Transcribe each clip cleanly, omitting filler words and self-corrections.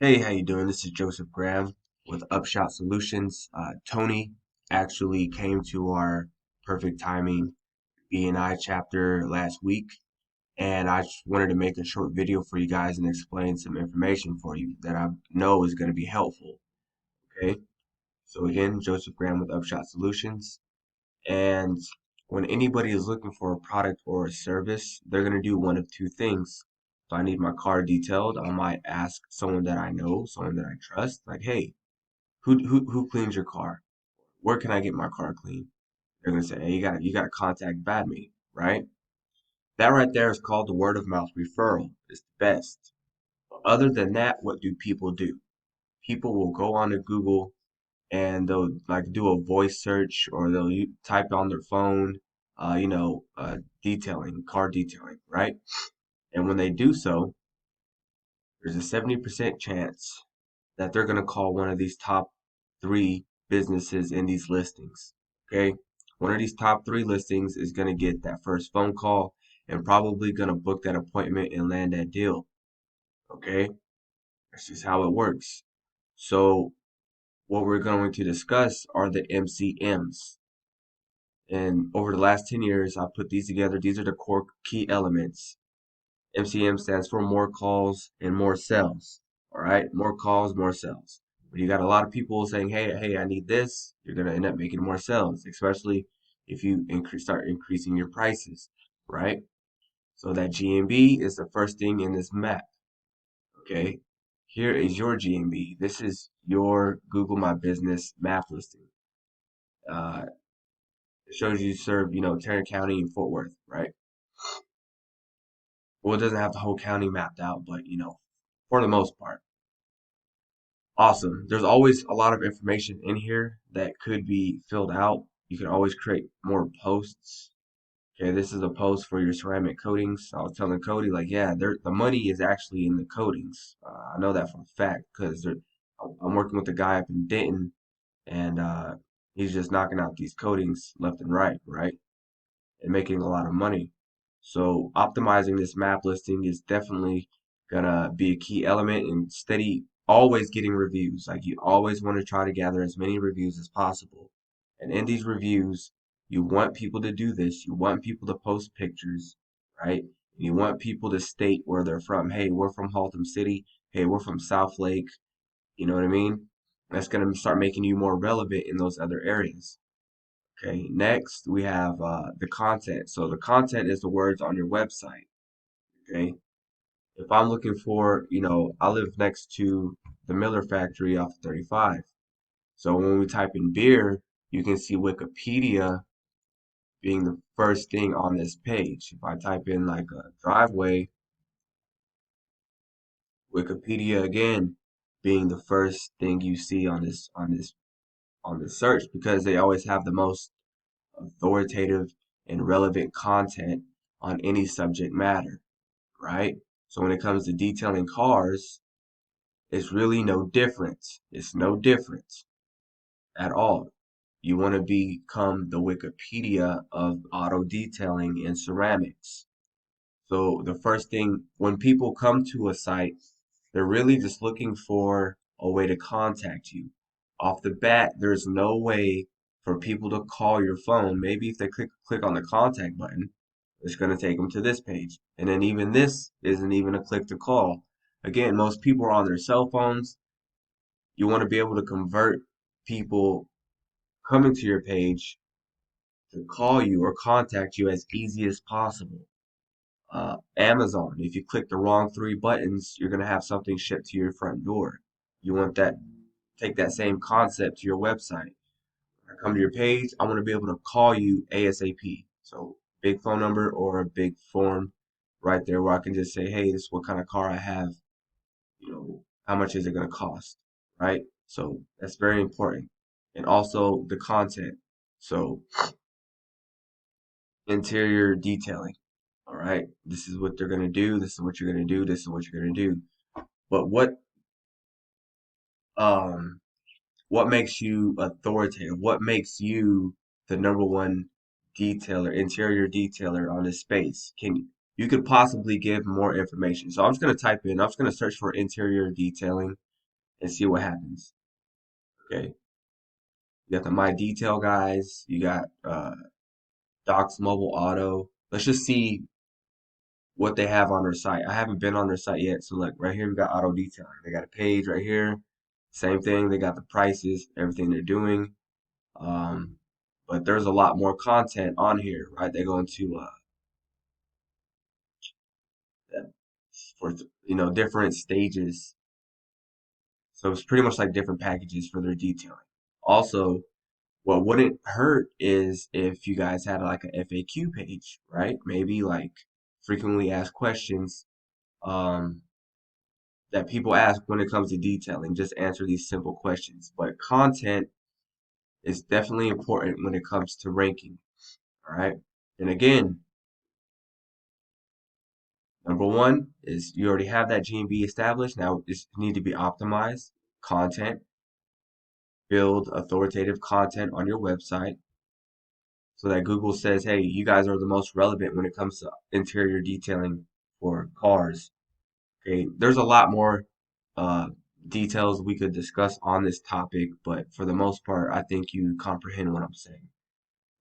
Hey, how you doing? This is Joseph Graham with Upshot Solutions. Tony actually came to our Perfect Timing BNI chapter last week, and I just wanted to make a short video for you guys and explain some information for you that I know is going to be helpful. Okay, so again, Joseph Graham with Upshot Solutions, and when anybody is looking for a product or a service, they're going to do one of two things. If I need my car detailed, I might ask someone that I know, someone that I trust, like, hey, who cleans your car? Where can I get my car cleaned? They're gonna say, hey, you gotta contact Badami, right? That right there is called the word of mouth referral. It's the best. But other than that, what do people do? People will go on to Google and they'll like do a voice search or they'll type on their phone, detailing, car detailing, right? And when they do so, there's a 70% chance that they're going to call one of these top three businesses in these listings. Okay. One of these top three listings is going to get that first phone call and probably going to book that appointment and land that deal. Okay. That's just how it works. So, what we're going to discuss are the MCMs. And over the last 10 years, I put these together. These are the core key elements. MCM stands for more calls and more sales. All right, more calls, more sales. When you got a lot of people saying, "Hey, I need this," you're gonna end up making more sales, especially if you start increasing your prices, right? So that GMB is the first thing in this map. Okay, here is your GMB. This is your Google My Business map listing. Uh, it shows you serve, Tarrant County and Fort Worth, right? Well, it doesn't have the whole county mapped out, but for the most part. Awesome. There's always a lot of information in here that could be filled out. You can always create more posts. Okay, this is a post for your ceramic coatings. I was telling Cody, like, yeah, the money is actually in the coatings. I know that for a fact because I'm working with a guy up in Denton, and he's just knocking out these coatings left and right? And making a lot of money. So optimizing this map listing is definitely gonna be a key element and steady always getting reviews. Like you always want to try to gather as many reviews as possible. And in these reviews, you want people to do this. You want people to post pictures, right? You want people to state where they're from. Hey, we're from Haltom City. Hey, we're from South Lake. You know what I mean? That's gonna start making you more relevant in those other areas. Okay, next we have the content. So the content is the words on your website. Okay, if I'm looking for, I live next to the Miller factory off 35. So when we type in beer, you can see Wikipedia being the first thing on this page. If I type in like a driveway, Wikipedia again being the first thing you see on this search because they always have the most authoritative and relevant content on any subject matter, right? So when it comes to detailing cars, it's really no different. It's no different at all. You want to become the Wikipedia of auto detailing and ceramics. So the first thing, when people come to a site, they're really just looking for a way to contact you. Off the bat, there's no way for people to call your phone. Maybe if they click on the contact button, it's going to take them to this page. And then even this isn't even a click to call. Again, most people are on their cell phones. You want to be able to convert people coming to your page to call you or contact you as easy as possible. Amazon, if you click the wrong three buttons, you're going to have something shipped to your front door. You want that, take that same concept to your website. When I come to your page, I want to be able to call you ASAP. So, big phone number or a big form right there where I can just say, hey, this is what kind of car I have. How much is it going to cost, right? So, that's very important. And also the content. So, interior detailing. All right, this is what they're going to do. This is what you're going to do. This is what you're going to do. But um what makes you authoritative? What makes you the number one detailer, interior detailer on this space? You could possibly give more information. So I'm just gonna type in, I'm just gonna search for interior detailing and see what happens. Okay, you got the My Detail guys, you got Doc's Mobile Auto. Let's just see what they have on their site. I haven't been on their site yet, so look right here we got auto detailing. They got a page right here. Same thing. They got the prices, everything they're doing. Um, but there's a lot more content on here, right? They go into for different stages. So it's pretty much like different packages for their detailing. Also, what wouldn't hurt is if you guys had like a FAQ page, right? Maybe like frequently asked questions um, that people ask when it comes to detailing. Just answer these simple questions. But content is definitely important when it comes to ranking, all right? And again, number one is you already have that G&B established. Now it need to be optimized. Content, build authoritative content on your website so that Google says, hey, you guys are the most relevant when it comes to interior detailing for cars. Okay, there's a lot more uh, details we could discuss on this topic, but for the most part, I think you comprehend what I'm saying.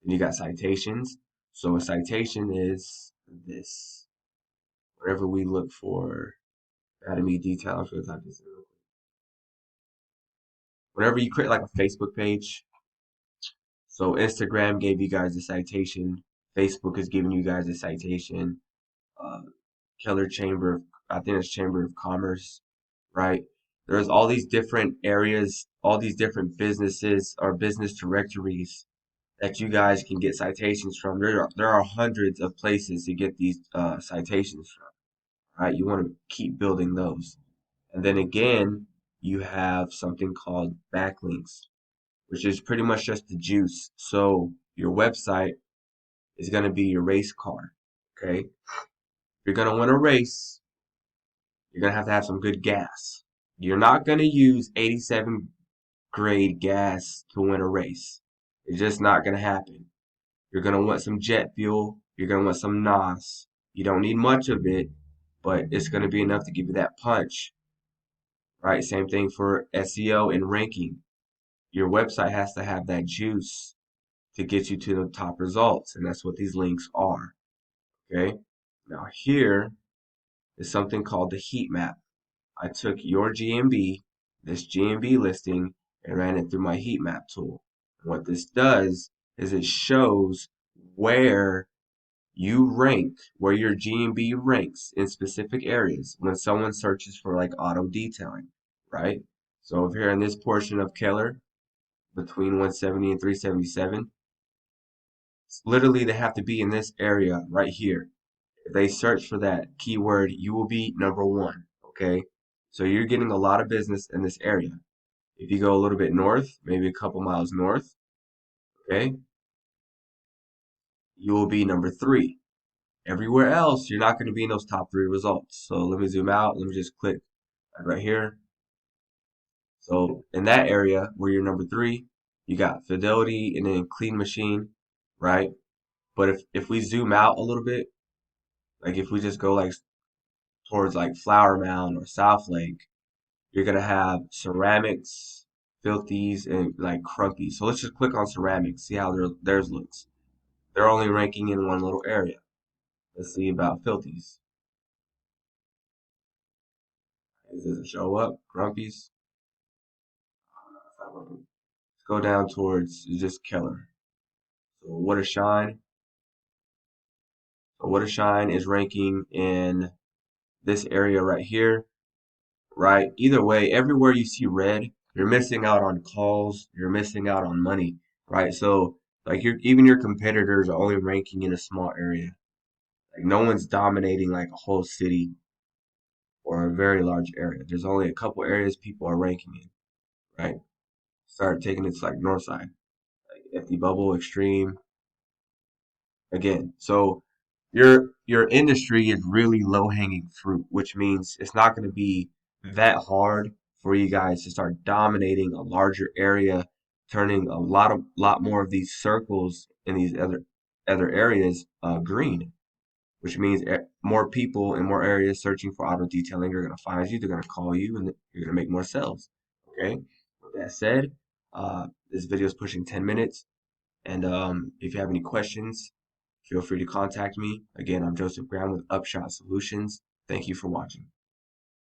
And you got citations. So a citation is this. Wherever we look for Badami detail, I'm sure type this in real quick. Whenever you create like a Facebook page, so Instagram gave you guys a citation, Facebook is giving you guys a citation, uh, Keller Chamber, I think it's Chamber of Commerce, right? There's all these different areas, all these different businesses or business directories that you guys can get citations from. There are hundreds of places to get these citations from, right? You want to keep building those. And then again, you have something called backlinks, which is pretty much just the juice. So your website is going to be your race car, okay? If you're going to win a race, you're going to have some good gas. You're not going to use 87 grade gas to win a race. It's just not going to happen. You're going to want some jet fuel. You're going to want some NOS. You don't need much of it, but it's going to be enough to give you that punch, right? Same thing for SEO and ranking. Your website has to have that juice to get you to the top results, and that's what these links are, okay? Now here is something called the heat map. I took your GMB, this GMB listing, and ran it through my heat map tool. And what this does is it shows where you rank, where your GMB ranks in specific areas when someone searches for like auto detailing, right? So if here in this portion of Keller, between 170 and 377, literally they have to be in this area right here. If they search for that keyword, you will be number one, okay? So you're getting a lot of business in this area. If you go a little bit north, maybe a couple miles north, okay, you will be number three. Everywhere else, you're not going to be in those top three results. So let me zoom out. Let me just click right here. So in that area where you're number three, you got Fidelity and then Clean Machine, right? But if we zoom out a little bit, like if we just go like towards like Flower Mound or South Lake, you're gonna have ceramics, filthies, and like crumpies. So let's just click on ceramics, see how theirs looks. They're only ranking in one little area. Let's see about filthies. Does it show up? Crumpies. Let's go down towards just Keller. So What a Shine. So What a Shine is ranking in this area right here, right? Either way, everywhere you see red, you're missing out on calls, you're missing out on money, right? So like even your competitors are only ranking in a small area. Like no one's dominating like a whole city or a very large area. There's only a couple areas people are ranking in, right? Start taking it to like north side, like FD Bubble, Extreme, again. So your industry is really low hanging fruit, which means it's not going to be that hard for you guys to start dominating a larger area, turning a lot more of these circles in these other areas green, which means more people in more areas searching for auto detailing are going to find you, they're going to call you, and you're going to make more sales. Okay. With that said, this video is pushing 10 minutes. And if you have any questions, feel free to contact me. Again, I'm Joseph Brown with Upshot Solutions. Thank you for watching.